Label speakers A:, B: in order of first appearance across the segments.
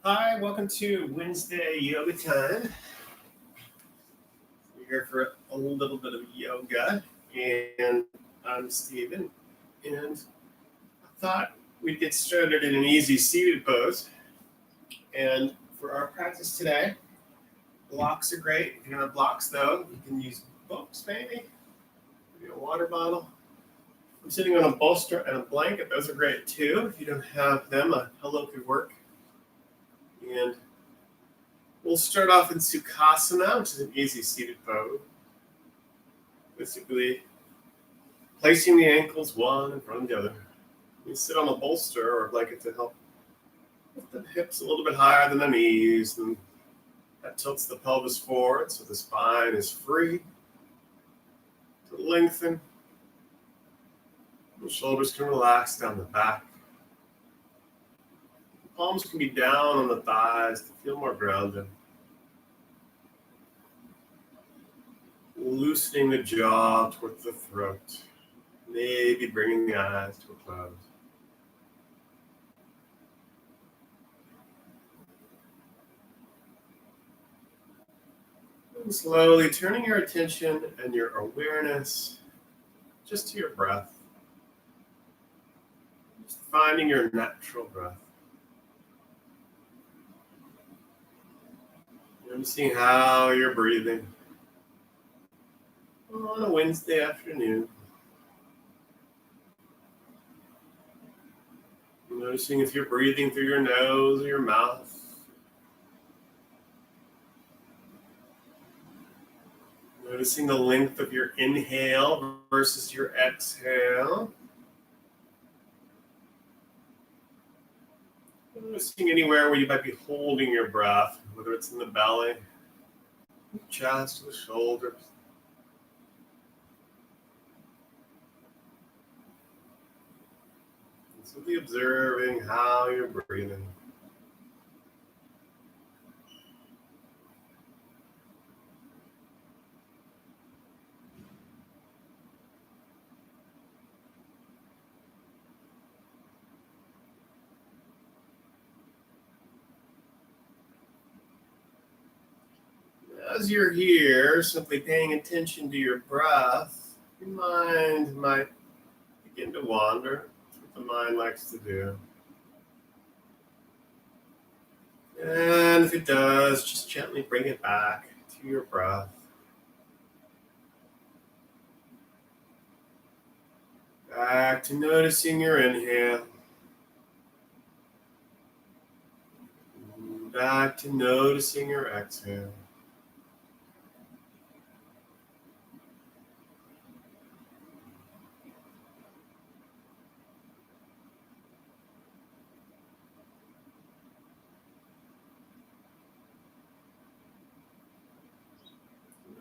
A: Hi, welcome to Wednesday Yoga Time. We're here for a little bit of yoga, and I'm Steven. And I thought we'd get started in an easy seated pose. And for our practice today, blocks are great. If you don't have blocks, though, you can use books maybe a water bottle. I'm sitting on a bolster and a blanket. Those are great too. If you don't have them, a pillow could work. And we'll start off in Sukhasana, which is an easy seated pose. Basically, placing the ankles one in front of the other. You sit on a bolster or a blanket to help lift the hips a little bit higher than the knees, and that tilts the pelvis forward so the spine is free to lengthen. The shoulders can relax down the back. The palms can be down on the thighs to feel more grounded. Loosening the jaw towards the throat. Maybe bringing the eyes to a close. And slowly turning your attention and your awareness just to your breath. Just finding your natural breath. Noticing how you're breathing on a Wednesday afternoon. Noticing if you're breathing through your nose or your mouth. Noticing the length of your inhale versus your exhale. Noticing anywhere where you might be holding your breath, whether it's in the belly, chest, or the shoulders. And simply observing how you're breathing. As you're here, simply paying attention to your breath, your mind might begin to wander. That's what the mind likes to do. And if it does, just gently bring it back to your breath. Back to noticing your inhale. Back to noticing your exhale.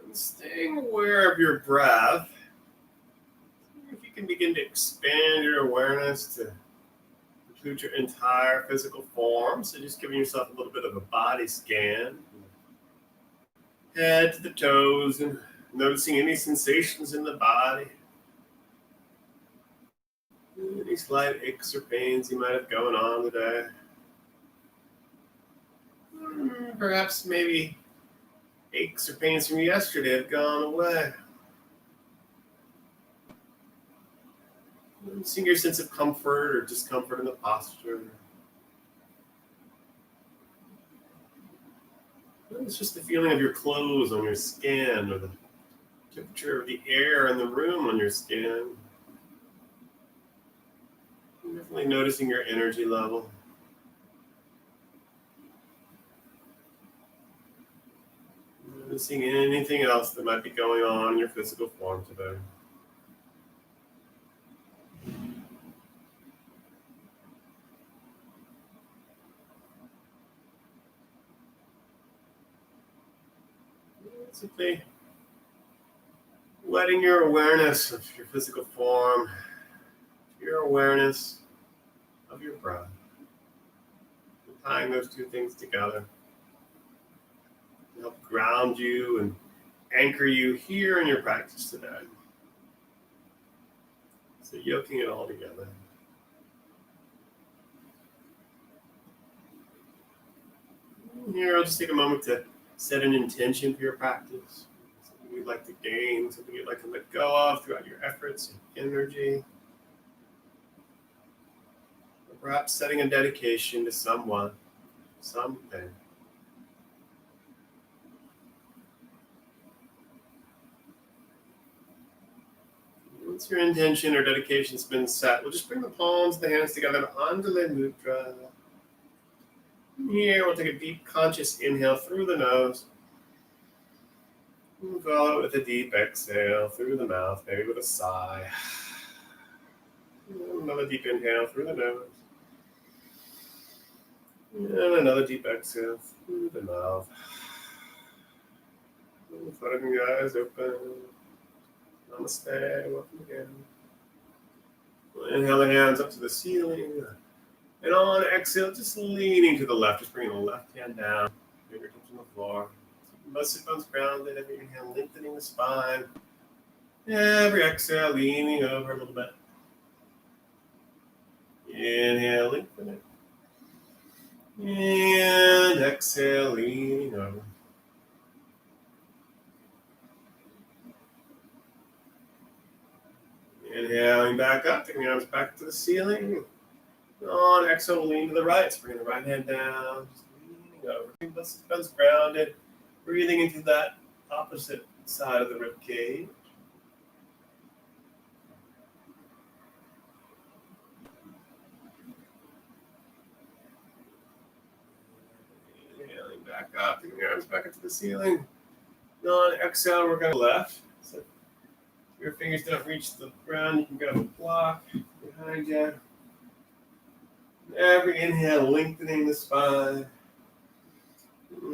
A: And staying aware of your breath, if you can begin to expand your awareness to include your entire physical form. So just giving yourself a little bit of a body scan. Head to the toes and noticing any sensations in the body. Any slight aches or pains you might have going on today. Perhaps maybe aches or pains from yesterday have gone away. Noticing your sense of comfort or discomfort in the posture. It's just the feeling of your clothes on your skin or the temperature of the air in the room on your skin. Definitely noticing your energy level. Noticing anything else that might be going on in your physical form today. Simply letting your awareness of your physical form, your awareness of your breath, and tying those two things together to help ground you and anchor you here in your practice today. So yoking it all together. Here, I'll just take a moment to set an intention for your practice. Something you'd like to gain, something you'd like to let go of throughout your efforts and energy. Or perhaps setting a dedication to someone, something. Once your intention or dedication's been set, we'll just bring the palms of the hands together to Andale Mudra. Here, we'll take a deep conscious inhale through the nose. And follow it with a deep exhale through the mouth, maybe with a sigh. And another deep inhale through the nose. And another deep exhale through the mouth. And letting your eyes open. Namaste. Welcome again. Inhale the hands up to the ceiling. And on exhale, just leaning to the left. Just bringing the left hand down. Fingertips on the floor. Most sit bones grounded. Every inhale, lengthening the spine. Every exhale, leaning over a little bit. Inhale, lengthen it. And exhale, leaning over. Inhaling back up, taking the arms back to the ceiling. On exhale, lean to the right. So bring the right hand down, just leaning over. Sit bones grounded. Breathing into that opposite side of the rib cage. Inhaling back up, taking the arms back up to the ceiling. On exhale, we're going to left. So if your fingers don't reach the ground, you can grab a block behind you. Every inhale, lengthening the spine.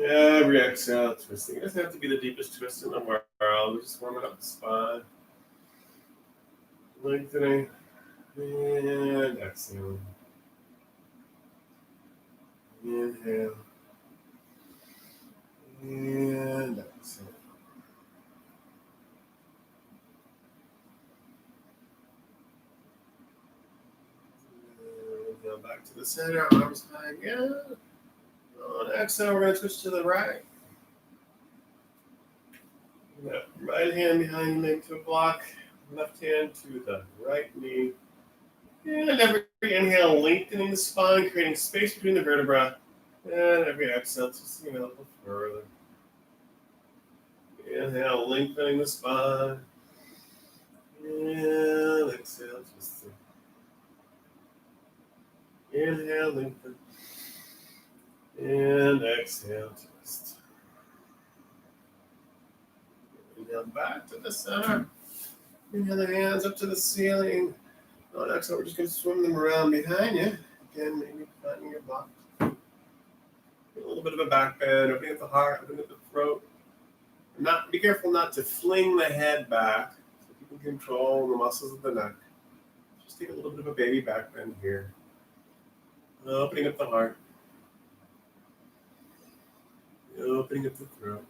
A: Every exhale, twisting. It doesn't have to be the deepest twist in the world. We're just warming up the spine. Lengthening. And exhaling. Inhale. And exhale. Inhale back to the center, arms high again. On exhale, we're going to twist to the right. Right hand behind you, make to a block. Left hand to the right knee. And every inhale, lengthening the spine, creating space between the vertebrae. And every exhale, twisting it a little further. Inhale, lengthening the spine. And exhale, twisting. Inhale, lengthen. And exhale, twist. Inhale back to the center. Inhale the hands up to the ceiling. On exhale, we're just going to swim them around behind you. Again, maybe finding your block. A little bit of a back bend, opening up the heart, opening up the throat. Be careful not to fling the head back, so you can control the muscles of the neck. Just take a little bit of a baby back bend here. Opening up the heart. Opening up the throat.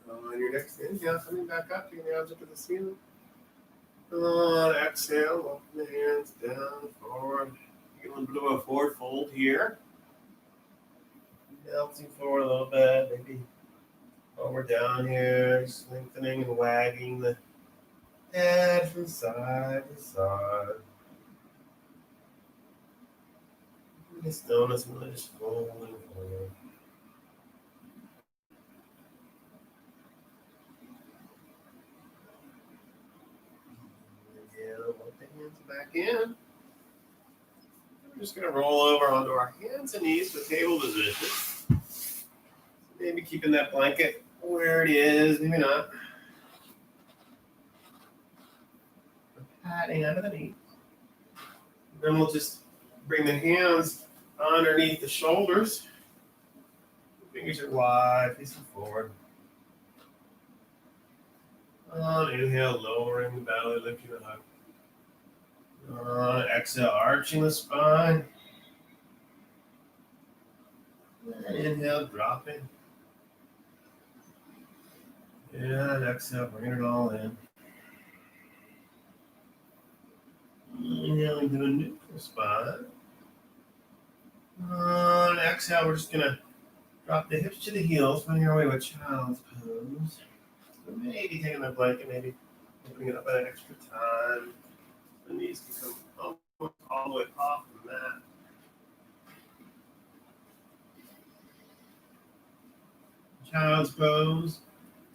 A: On your next inhale, coming back up, taking the arms up to the ceiling. On exhale, walking the hands down, forward. Get a little bit of a forward fold here. Melting forward a little bit, maybe while we're down here, just lengthening and wagging the head from side to side. Just notice really just folding forward. Walk the hands back in. We're just going to roll over onto our hands and knees to table position. Maybe keeping that blanket where it is, maybe not. Patting underneath. Then we'll just bring the hands underneath the shoulders. The fingers are wide, facing forward. On inhale, lowering the belly, lifting it up. Exhale, arching the spine. And inhale, dropping. And exhale, bring it all in. Inhaling to a neutral spine. On exhale, we're just going to drop the hips to the heels, finding our way with child's pose. So maybe taking the blanket, maybe opening it up at an extra time. The knees can come almost all the way off the mat. Child's pose.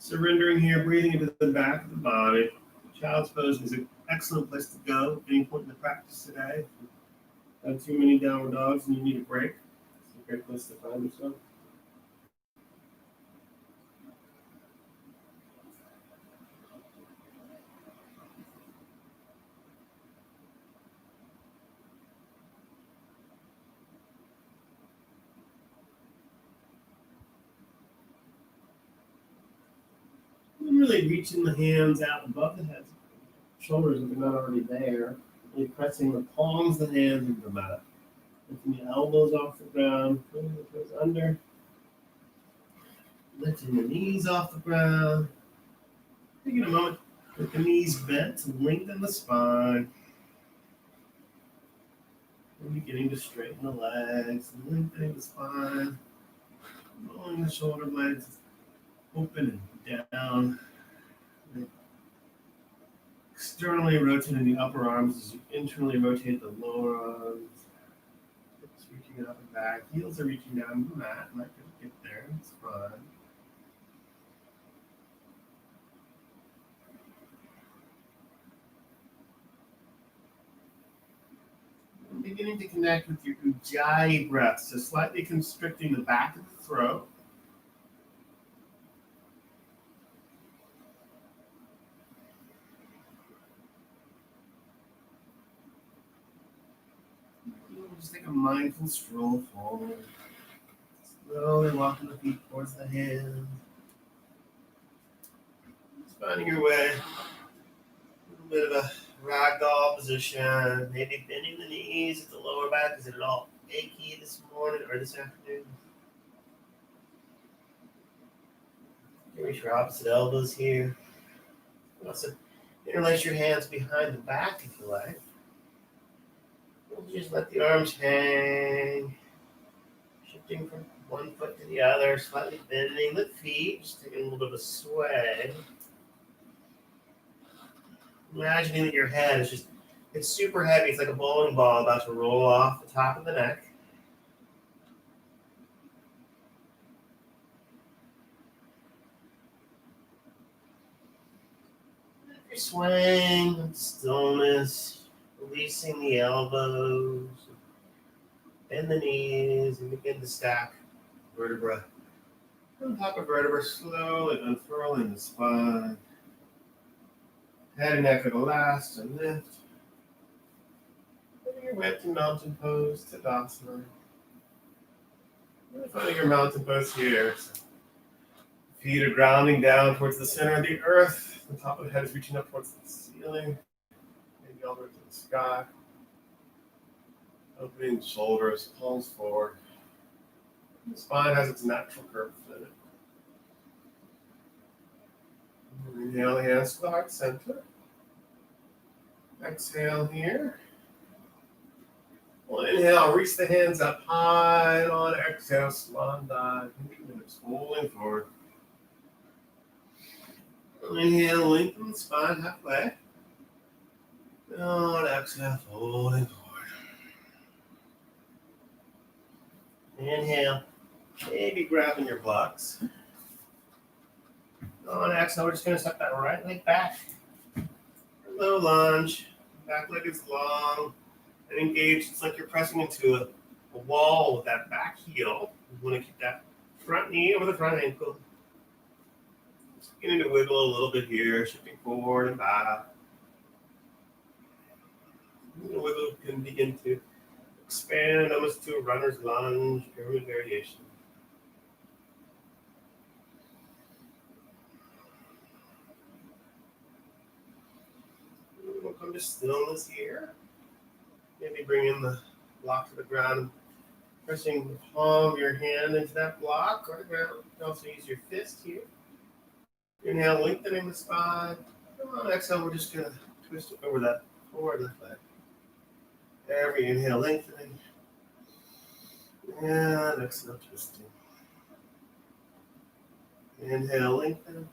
A: Surrendering here, breathing into the back of the body. Child's pose is an excellent place to go at any point in the practice today. If you have too many downward dogs and you need a break, it's a great place to find yourself. And really reaching the hands out above the head, shoulders if they're not already there. Really pressing the palms of the hands into the mat. Lifting the elbows off the ground, pulling the toes under. Lifting the knees off the ground. Taking a moment with the knees bent to lengthen the spine. And beginning to straighten the legs, and lengthening the spine. Rolling the shoulder blades open and down. Externally rotating the upper arms as you internally rotate the lower arms. Hips reaching up and back. Heels are reaching down the mat. Not going to get there. It's fine. And beginning to connect with your ujjayi breath. So slightly constricting the back of the throat. Just take a mindful stroll forward. Slowly walking the feet towards the hands. Just finding your way. A little bit of a ragdoll position. Maybe bending the knees at the lower back. Is it at all achy this morning or this afternoon? You reach your opposite elbows here. Also interlace your hands behind the back if you like. Just let the arms hang. Shifting from one foot to the other, slightly bending the feet, just taking a little bit of a sway. Imagining that your head is it's super heavy. It's like a bowling ball about to roll off the top of the neck. If you're swaying with stillness, releasing the elbows, bend the knees, and begin to stack vertebra on top of vertebra, slowly unfurling the spine. Head and neck are the last to lift. Bring your way up to mountain pose, Tadasana. Really finding your mountain pose here. So feet are grounding down towards the center of the earth. The top of the head is reaching up towards the ceiling. Maybe all the way to the sky. Opening the shoulders, palms forward. The spine has its natural curve in it. Inhale, hands to the heart center. Exhale here. Well, inhale, reach the hands up high, and on exhale, swan dive. It's rolling forward. Inhale, lengthen the spine halfway. And on exhale, folding forward. Inhale, maybe grabbing your blocks. On exhale, we're just going to step that right leg back. Low lunge. Back leg is long and engaged. It's like you're pressing into a wall with that back heel. You want to keep that front knee over the front ankle. Just beginning to wiggle a little bit here, shifting forward and back. The wiggle can begin to expand almost to a runner's lunge, pyramid variation. We'll come to stillness here. Maybe bring in the block to the ground, pressing the palm of your hand into that block or the ground. You can also use your fist here. Inhale, lengthening the spine. On exhale, we're just going to twist it over that forward left leg. Every inhale, lengthening. And exhale, twisting. Inhale, lengthen.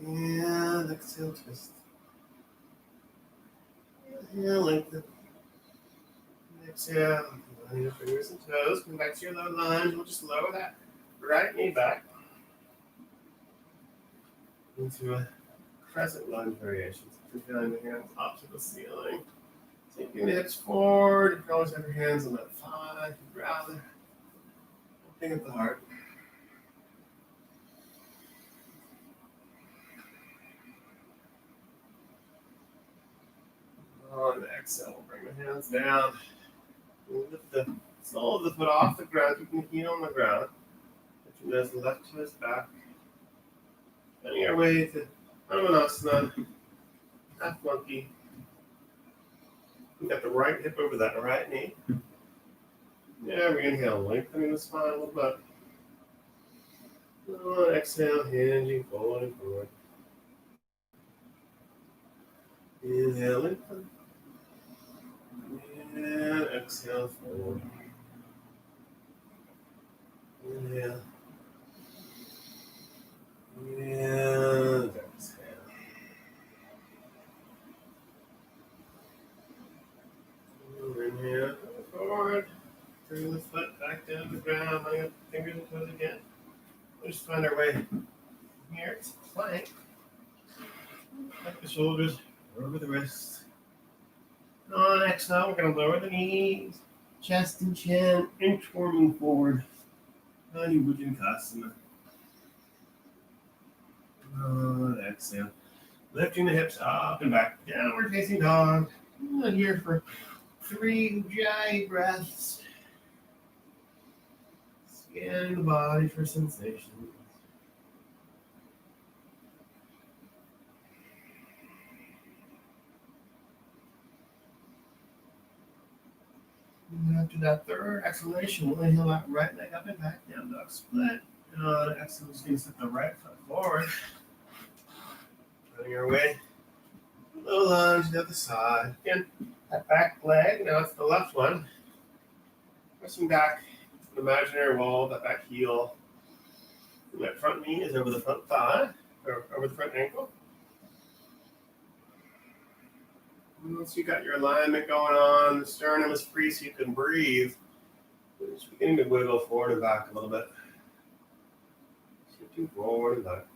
A: And exhale, twist. Inhale, lengthen. Exhale. Line your fingers and toes. Come back to your low lunge. We'll just lower that right knee back into a crescent lunge variation. So you're feeling the hands up to the ceiling. Taking the hips forward. You can always have your hands on that thigh if you'd rather. Looking at the heart. On the exhale, we'll bring the hands down. We'll lift the sole of the foot off the ground, keeping the heel on the ground. Put your nose left to his back. Finding our way to Hanumanasana, half monkey. We got the right hip over that right knee. Yeah, we inhale, lengthening the spine a little bit. On exhale, hinging forward and forward. Inhale, lengthen. And exhale, forward. Inhale. And exhale. Inhale, forward. Bring the foot back down to the ground. Line up the fingers and toes again. We'll just find our way here to plank. Tuck the shoulders over the wrists. On exhale, we're going to lower the knees, chest and chin, inchworming forward. Adi Bhujangasana. On exhale, lifting the hips up and back, downward facing dog. Here for 3 Ujjayi breaths. Scanning the body for sensations. And after that third exhalation, we'll inhale that right leg up and back, down dog split. And on exhale, we're just going to set the right foot forward. Running our way. Low lunge to the other side. Again, that back leg, now it's the left one. Pressing back to the imaginary wall, that back heel. And that front knee is over the front thigh, or over the front ankle. And once you got your alignment going on, the sternum is free so you can breathe. We're just beginning to wiggle forward and back a little bit. Shifting forward and back.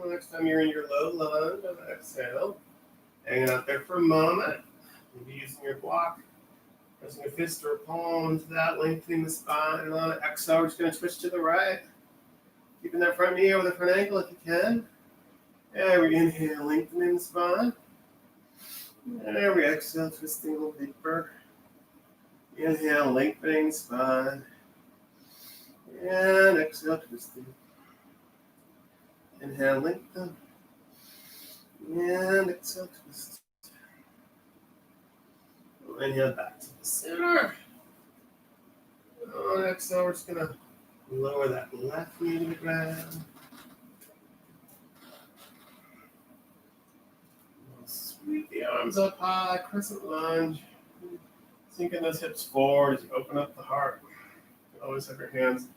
A: Next time you're in your low lunge, exhale. Hanging out there for a moment. Maybe using your block. Pressing a fist or a palm into that, lengthening the spine. And on exhale, we're just going to twist to the right. Keeping that front knee over the front ankle if you can. And we inhale, lengthening the spine. And we exhale, twisting a little deeper. Inhale, lengthening the spine. And exhale, twisting. Inhale, lengthen. And exhale, twist. Inhale, back to the center. On exhale, we're just going to lower that left knee to the ground. Sweep the arms up high, crescent lunge. Sinking those hips forward as you open up the heart. You always have your hands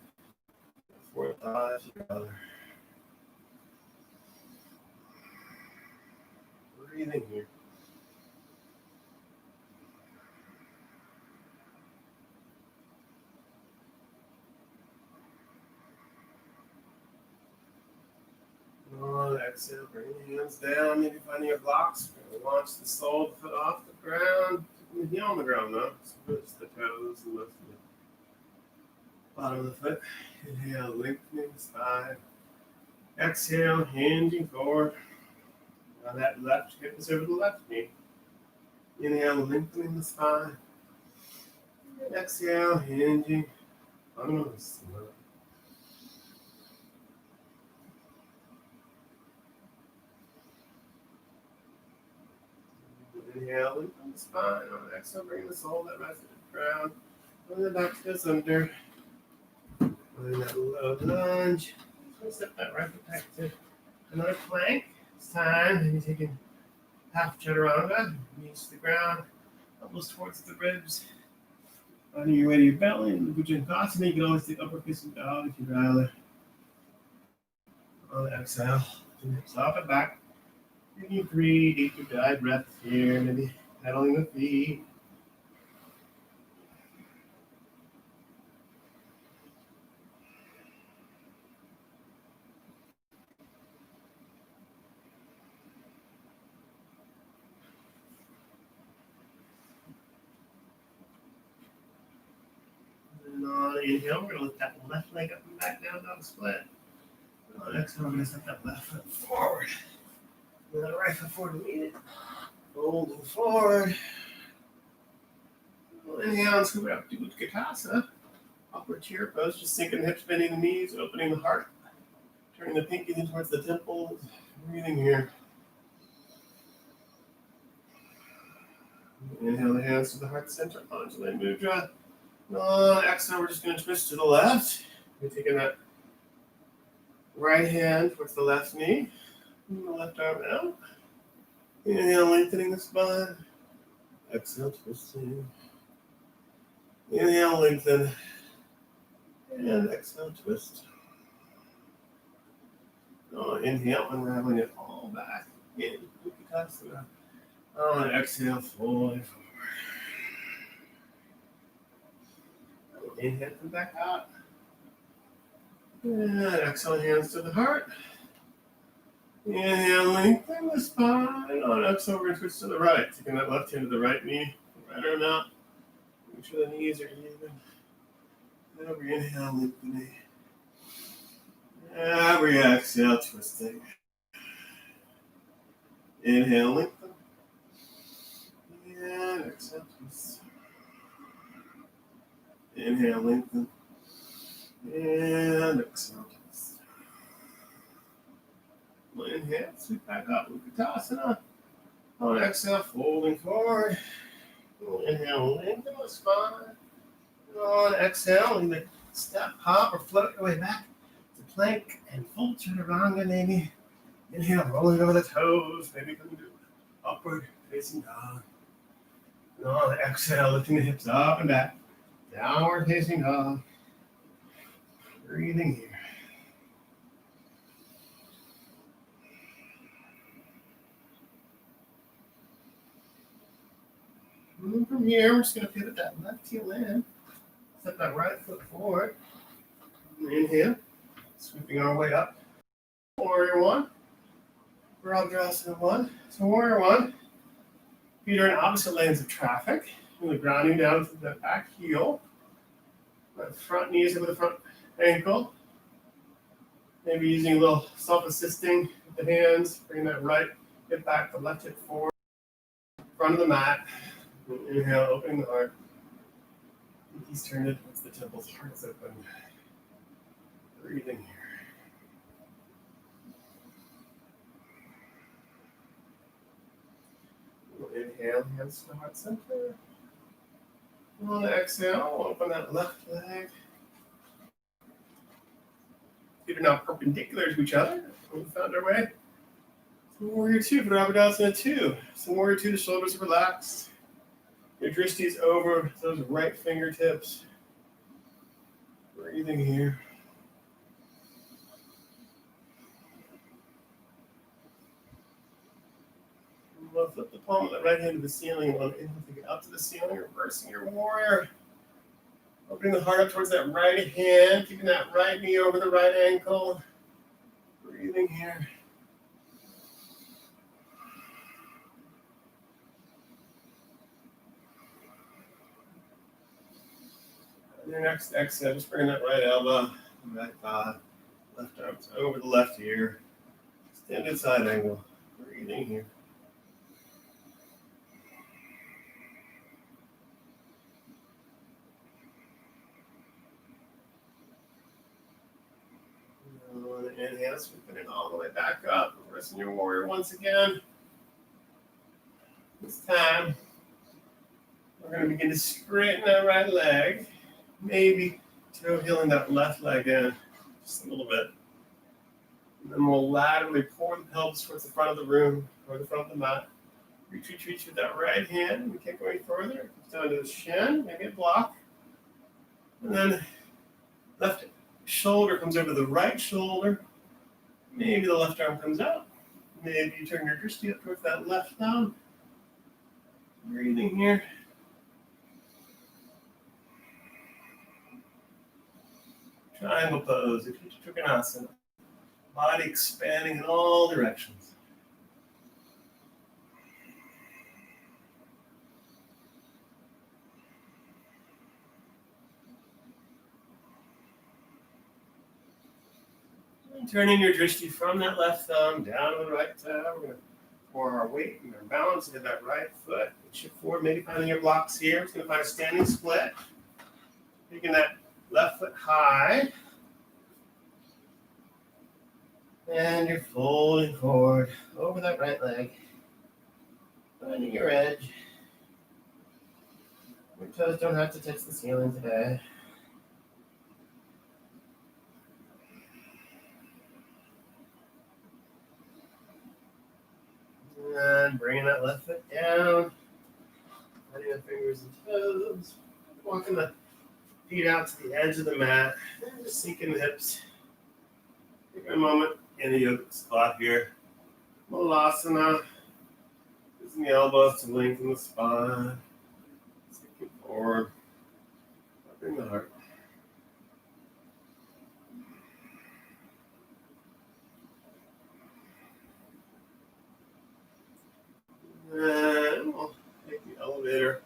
A: before the thighs together. Breathing here. On exhale, bring the hands down. Maybe finding your blocks. Launch the sole of the foot off the ground. Keeping the heel on the ground though. So just the toes and lift the bottom of the foot. Inhale, lengthening the spine. Exhale, hinging forward. Now that left hip is over the left knee. Inhale, lengthening the spine. And exhale, hinging. Inhale, lengthen the spine. On the exhale, bring the soul that rests to the ground. Bring it back to the center. Bring that low lunge. Step that right foot back to another plank. It's time. And you're taking half chaturanga. Knees to the ground. Elbows towards the ribs. Finding your way to your belly. In the Bhujangasana, you can always take upward facing dog if you'd rather. On the exhale, hips up and back. Taking 3 deep dive breaths here. Maybe pedaling the feet. And on inhale, we're going to lift that left leg up and back down, dog split. On exhale, we're going to step that left foot forward. And that right foot forward to meet it. Folding forward. Inhale and scoop it up to Utkatasana. Upward chair pose, just sinking the hips, bending the knees, opening the heart. Turning the pinkies in towards the temples. Breathing here. Inhale the hands to the heart center. Anjali Mudra. Exhale, we're just going to twist to the left. We're taking that right hand towards the left knee. And the left arm out. Inhale, lengthening the spine. Exhale, twisting. Inhale, lengthen. And exhale, twist. Inhale, unraveling it all back in. Utkatasana. Exhale, fully forward. Inhale, come back up. And exhale, hands to the heart. Inhale, lengthen the spine. On exhale, we're going to switch to the right. Taking that left hand to the right knee, right arm out. Make sure the knees are even. Every inhale, lengthening. Every exhale, twisting. Inhale, lengthen. And exhale, twist. Inhale, lengthen. And exhale, twist. Inhale, sweep back up, Utkatasana. On exhale, folding forward. Inhale, lengthen the spine. On exhale, either step, hop, or float your way back to plank and full chaturanga, maybe. Inhale, rolling over the toes, maybe come to upward facing dog. And on exhale, lifting the hips up and back. Downward facing dog. Breathing here. And from here, we're just going to pivot that left heel in. Step that right foot forward. Inhale. Sweeping our way up. Warrior one. Virabhadrasana one. So warrior one. Feet are in opposite lanes of traffic. Really grounding down to the back heel. That front knee is over the front ankle. Maybe using a little self-assisting with the hands. Bring that right hip back, the left hip forward. Front of the mat. Inhale, opening the heart. Pinkies turned it towards the temples, hearts open. Breathing here. Inhale, hands to the heart center. On the exhale, open that left leg. Feet are now perpendicular to each other. We found our way. So warrior two, Virabhadrasana 2. So warrior two, the shoulders are relaxed. Your drishti is over those right fingertips. Breathing here. We'll flip the palm of the right hand to the ceiling. Inhale, take it up to the ceiling, reversing your warrior. Opening the heart up towards that right hand, keeping that right knee over the right ankle. Breathing here. And your next exhale, just bring that right elbow, right thigh, left arm over the left ear. Extended side angle. Breathing here. Inhale, sweeping it all the way back up. Reversing your warrior once again. This time, we're going to begin to straighten that right leg. Maybe toe heeling that left leg in just a little bit. And then we'll laterally pour the pelvis towards the front of the room or the front of the mat. Reach with that right hand. We can't go any further. It comes down to the shin, maybe a block. And then left shoulder comes over the right shoulder. Maybe the left arm comes out. Maybe you turn your drishti up towards that left thumb. Breathing here. Triangle pose, Trikonasana. Body expanding in all directions. And turning your drishti from that left thumb down to the right toe. We're going to pour our weight and our balance into that right foot. Shift forward, maybe finding your blocks here. It's going to find a standing split. Taking that left foot high. And you're folding forward over that right leg. Finding your edge. Your toes don't have to touch the ceiling today. And bringing that left foot down. Letting the fingers and toes. Walking the feet out to the edge of the mat. And just sinking the hips. Take a moment in the yoga spot here. Malasana. Using the elbows to lengthen the spine. Sinking forward. Bring the heart. And we'll take the elevator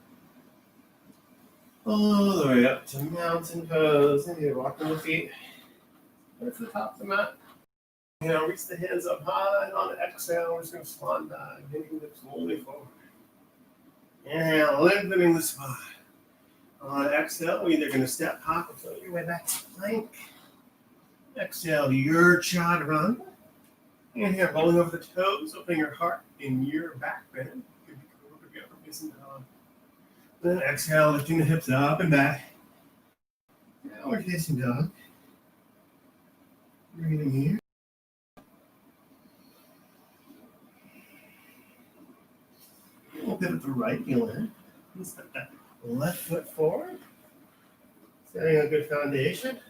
A: all the way up to mountain pose. And you're walking the feet right to the top of the mat. Reach the hands up high. On the exhale, we're just going to swan dive. Bending the slowly forward. Inhale, lengthening the spine. On exhale, we're either going to step, hop, or float your way back to plank. Exhale, your chaturanga. Inhale, rolling over the toes, opening your heart in your back bend. Then exhale, lifting the hips up and back. Now we're facing dog. Breathing here. We'll pivot the right heel in. Step that left foot forward. Setting a good foundation.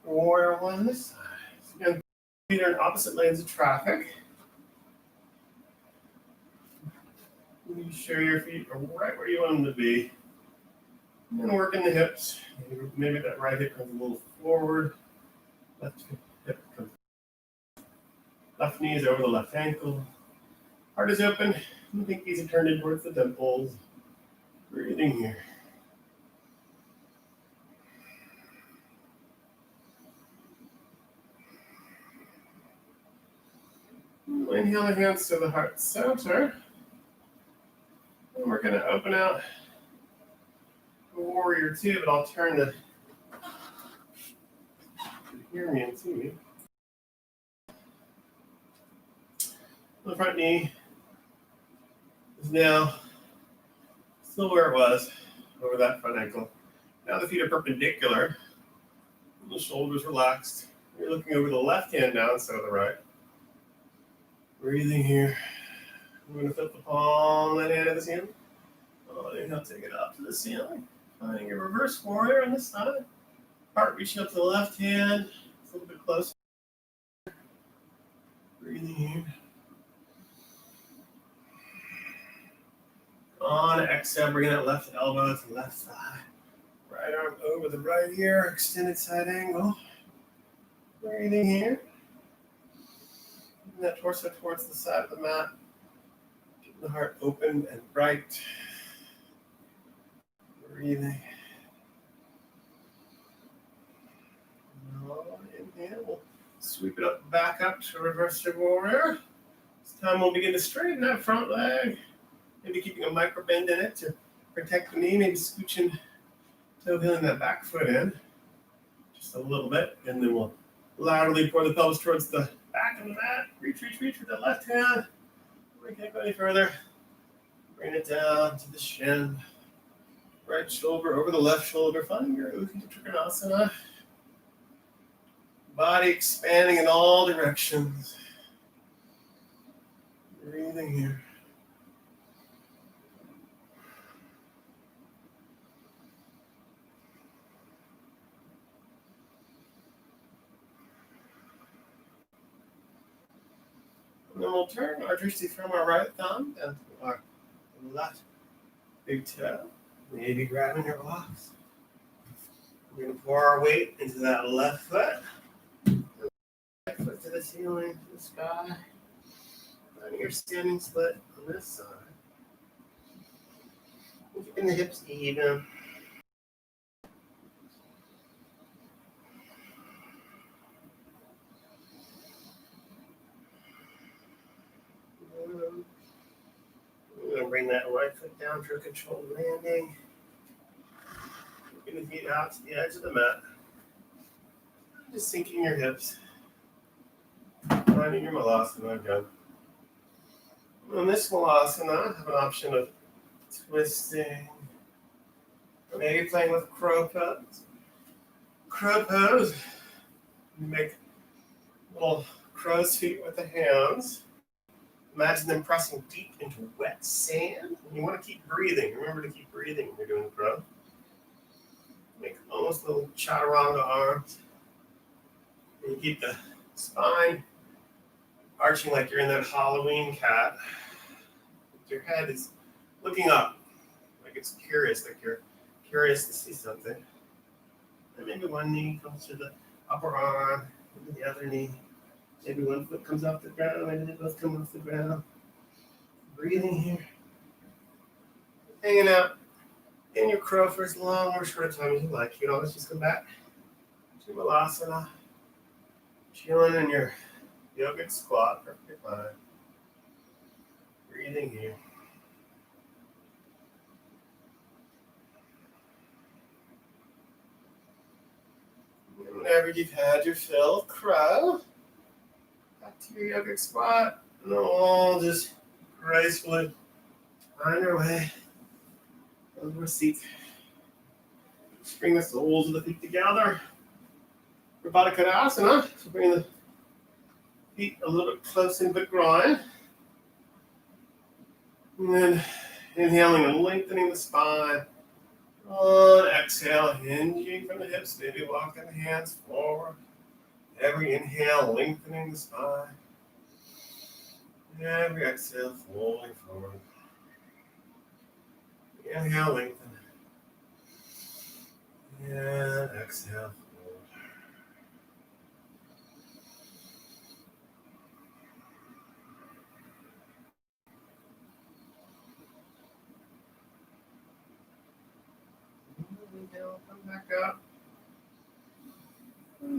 A: Warrior one this side. So again, feet are in opposite lanes of traffic. Be sure your feet are right where you want them to be. And then working the hips. Maybe that right hip comes a little forward. Left hip comes. Left knee is over the left ankle. Heart is open. The pinkies are turned in towards the dimples. Breathing here. Inhale the hands to the heart center. And we're going to open out warrior two, but I'll turn the hear me and see me. The front knee is now still where it was over that front ankle. Now the feet are perpendicular. The shoulders relaxed. You're looking over the left hand down instead of the right. Breathing here. I'm going to flip the palm of that hand to the ceiling. Inhale, take it up to the ceiling. Finding your reverse warrior on this side. Heart reaching up to the left hand. It's a little bit closer. Breathing here. On exhale, bring that left elbow to the left thigh. Right arm over the right ear. Extended side angle. Breathing here. Bring that torso towards the side of the mat. Keep the heart open and bright. Breathing. Inhale. We'll sweep it up, back up to reverse your warrior. This time we'll begin to straighten that front leg. Maybe keeping a micro bend in it to protect the knee. Maybe scooching, toe heeling that back foot in. Just a little bit. And then we'll laterally pour the pelvis towards the back of the mat. Reach with the left hand. We can't go any further. Bring it down to the shin. Right shoulder over the left shoulder. Find your Uttanasana. Body expanding in all directions. Breathing here. And then we'll turn our drishti from our right thumb down to our left big toe. Maybe grabbing your blocks. We're going to pour our weight into that left foot. Right foot to the ceiling, to the sky. Finding your standing split on this side. Keeping the hips even. We're going to bring that right foot down for a controlled landing. Keeping the feet out to the edge of the mat. Just sinking your hips. Finding your malasana again. On this malasana, I have an option of twisting. Or maybe playing with crow pose. Crow pose. You make little crow's feet with the hands. Imagine them pressing deep into wet sand. You want to keep breathing. Remember to keep breathing when you're doing the crow. Make almost little chaturanga arms. And you keep the spine arching like you're in that Halloween cat. Your head is looking up, like it's curious, like you're curious to see something. And maybe one knee comes to the upper arm, maybe the other knee. Maybe one foot comes off the ground, maybe they both come off the ground. Breathing here. Hanging out in your crow for as long or short a time as you like. You can always just come back to Malasana. Chilling in your yogic squat, perfectly fine. Breathing here. Whenever you've had your fill of crow, back to your yogic squat, and then we'll just gracefully find our way over a seat. Just bring the soles of the feet together. For Baddha Konasana, so bring the feet a little bit close into the groin. And then inhaling and lengthening the spine. On exhale, hinging from the hips, maybe walking the hands forward. Every inhale, lengthening the spine. Every exhale, falling forward. Inhale, lengthen. And exhale, forward. Inhale, come back up.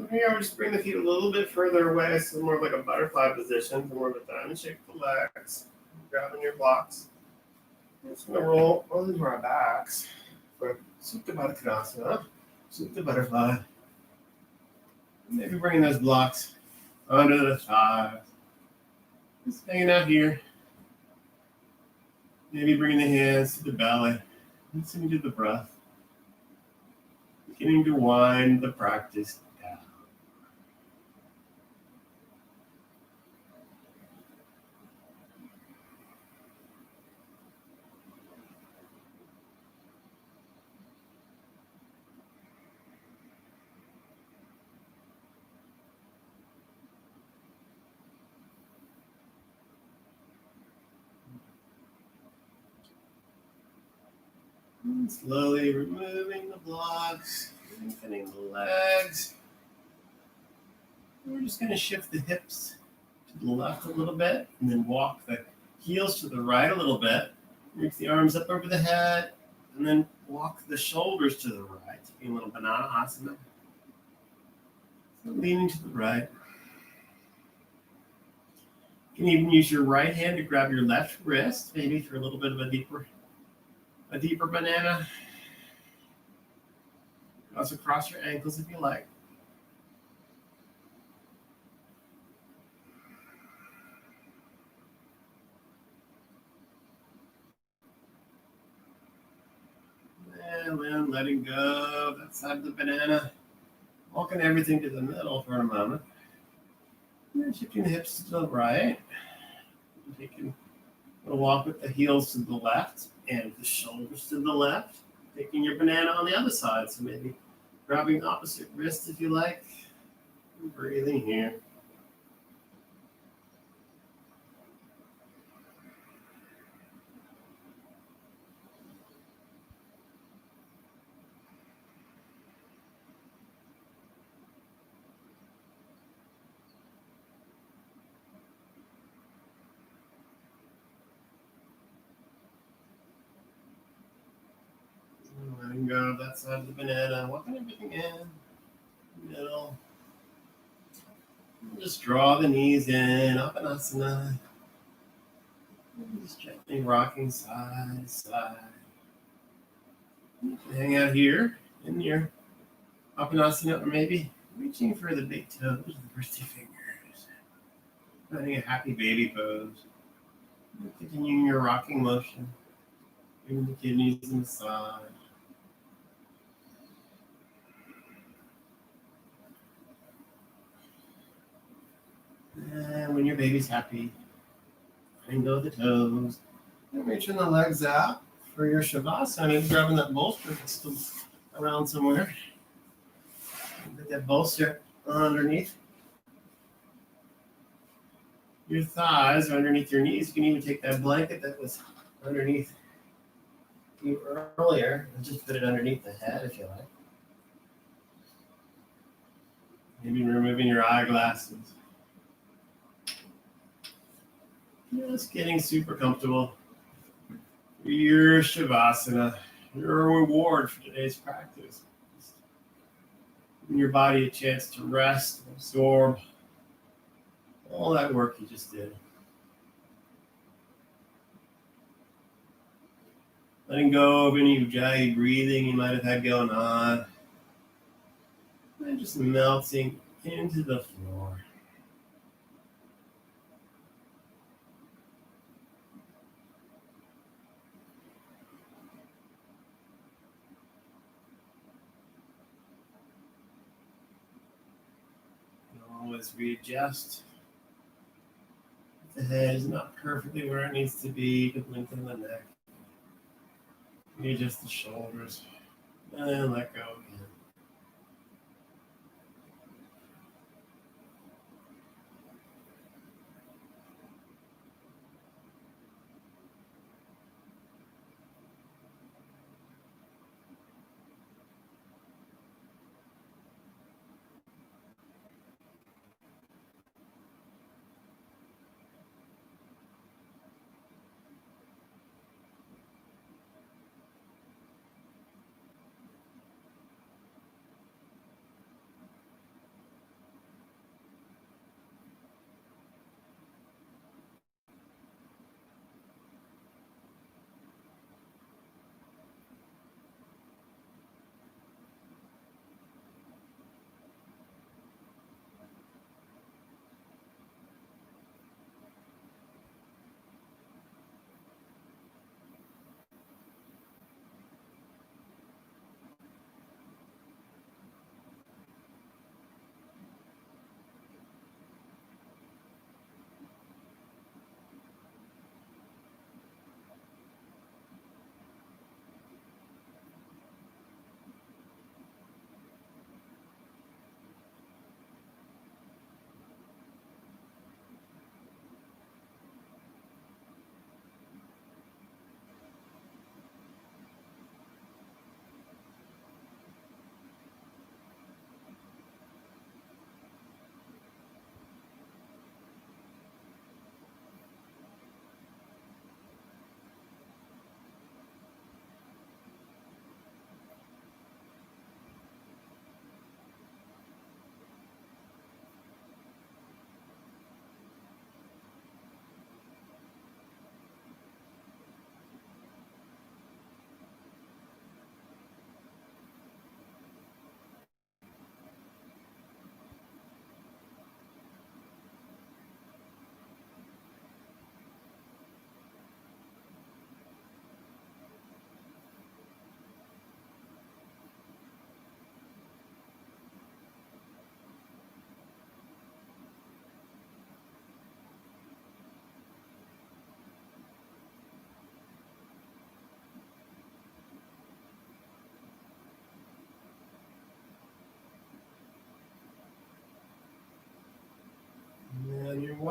A: Here, I'll just bring the feet a little bit further away, so more of like a butterfly position, more of a diamond shape the legs. Grabbing your blocks. Just going to roll onto our backs for Supta Baddha Konasana, Supta Butterfly. Maybe bringing those blocks under the thighs. Just hanging out here. Maybe bringing the hands to the belly. Listening to the breath. Beginning to wind the practice down. And slowly removing the blocks, lengthening the legs. We're just going to shift the hips to the left a little bit and then walk the heels to the right a little bit. Reach the arms up over the head and then walk the shoulders to the right. Taking a little banana asana. So leaning to the right. You can even use your right hand to grab your left wrist, maybe for a little bit of a deeper banana. Also cross your ankles if you like. letting go of that side of the banana. Walking everything to the middle for a moment. And then shifting the hips to the right. Taking a walk with the heels to the left and the shoulders to the left. Taking your banana on the other side. So maybe grabbing the opposite wrist if you like. And breathing here. Letting go of that side of the banana. Walking everything in. Middle. And just draw the knees in. Apanasana. And just gently rocking side to side. You can hang out here in your Apanasana, or maybe reaching for the big toes with the first two fingers. Finding a happy baby pose. And continuing your rocking motion. Bring the kidneys to the side. And when your baby's happy, letting go of the toes. And reaching the legs out for your Shavasana. And grabbing that bolster that's still around somewhere. Put that bolster underneath your thighs or underneath your knees. You can even take that blanket that was underneath you earlier and just put it underneath the head if you like. Maybe removing your eyeglasses. Just getting super comfortable. Your Shavasana, your reward for today's practice. Giving your body a chance to rest, absorb all that work you just did. Letting go of any ujjayi breathing you might have had going on. And just melting into the floor. Always readjust. The head is not perfectly where it needs to be. You can lengthen the neck. Readjust the shoulders. And let go again.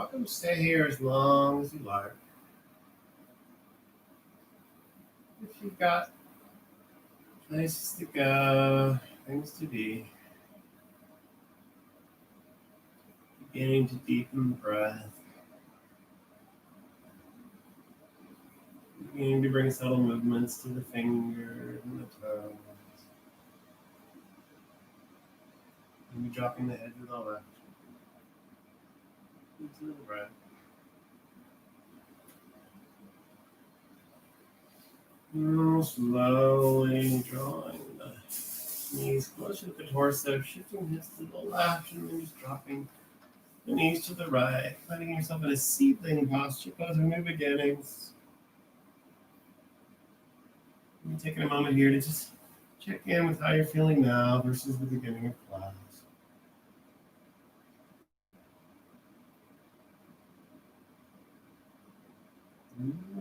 A: welcome to stay here as long as you like. If you've got places to go, things to be, beginning to deepen the breath, beginning to bring subtle movements to the fingers and the toes. Maybe dropping the head to the left into the right. Slowly drawing the knees closer to the torso, shifting hips to the left, and then just dropping the knees to the right, finding yourself in a seedling posture, pose for new beginnings. And taking a moment here to just check in with how you're feeling now versus the beginning of class.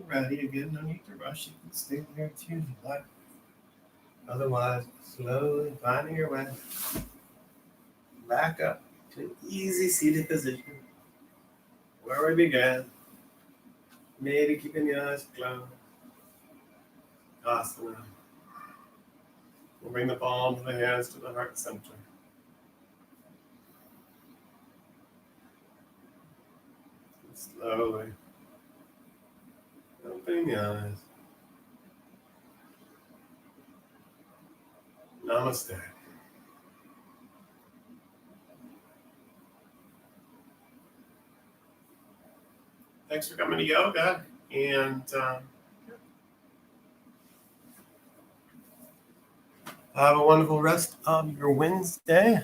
A: Ready again, no need to rush. You can stay there too if you like. Otherwise, slowly finding your way back up to an easy seated position where we began. Maybe keeping the eyes closed. Asana. We'll bring the palms of the hands to the heart center. And slowly opening the eyes. Namaste. Thanks for coming to yoga, and have a wonderful rest of your Wednesday.